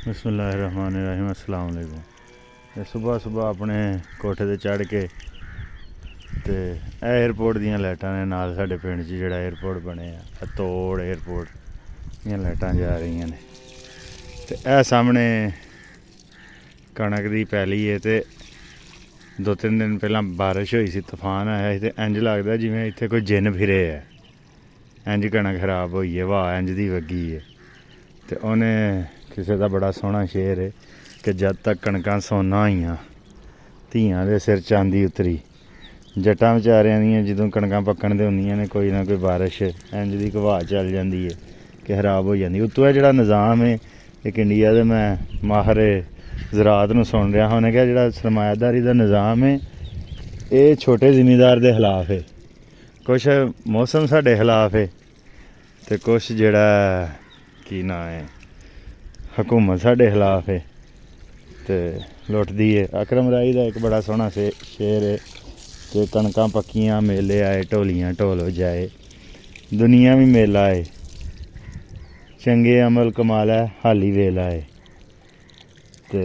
बिस्मिल्लाहिर्रहमानिर्रहीम। अस्सलाम वालेकुम। सुबह सुबह अपने कोठे ते चढ़ के ते एयरपोर्ट दियां लाइटां ने नाल साडे पिंड च जेहड़ा एयरपोर्ट बने तोड़ एयरपोर्ट दियां लाइटां जा रही ने ते सामने कणक दी पैली है ते 2-3 दिन पहला बारिश हुई सी, तूफान आया सी ते इंज लगदा जिवें इत्थे कोई जिन्न फिरे है। इंज कणक खराब होई है, वाह इंज दी वगी है। ते उन्हें किसी का बड़ा सोहना शेर है कि जद तक कणकां सोना होइयां धियां दे सिर चांदी उतरी। जट्टां बेचारियां दियां जदों कणकां पक्कण ते हुंदियां ने कोई ना कोई बारिश इंज दी घवा चल जांदी है कि खराब हो जाती। उत्तों जिहड़ा निज़ाम है एक इंडिया दे मैं माहर ज़राअत नूं सुन रहा, उन्हें कहा जिहड़ा सरमायादारी दा निज़ाम है ये छोटे जिमीदार दे खिलाफ है, कुछ मौसम साडे खिलाफ है ते कुछ जिहड़ा की ना है हुकूमत साडे खिलाफ है ते लुटदी है। अकरम राही दा एक बड़ा सोहना शेर है कि कणकां पक्कियां मेले आए ढोलियां ढोल बजाए, दुनिया भी मेला है चंगे अमल कमाला हाली वेला है। ते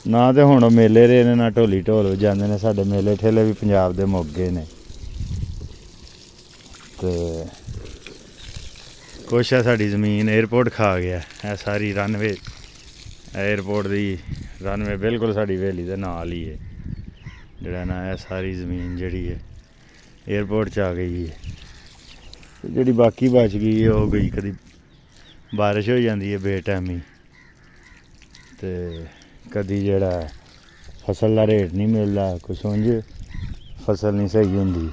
ना तो हुण मेले रहे ने ना ढोली ढोल वजांदे ने, साडे मेले ठेले भी पंजाब दे मुक गए ने। ते कुछ है साड़ी ज़मीन एयरपोर्ट खा गया है, सारी रनवे एयरपोर्ट दी रनवे बिल्कुल साड़ी हवेली दे नाल ही है। जेड़ा ना है सारी ज़मीन जिहड़ी है एयरपोर्ट च आ गई है, जिहड़ी बाकी बच गई है वो गई कदी बारिश हो जाती है बेटैमी ते कदी जेड़ा फसल का रेट नहीं मिलता, कुछ उंज फसल नहीं सही होंदी।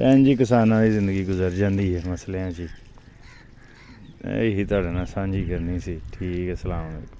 इंज ही किसानां दी जिंदगी गुजर जाती है मसलियां च। यही तुहाडे नाल सांझी करनी सी। ठीक है, अस्सलाम वालेकुम।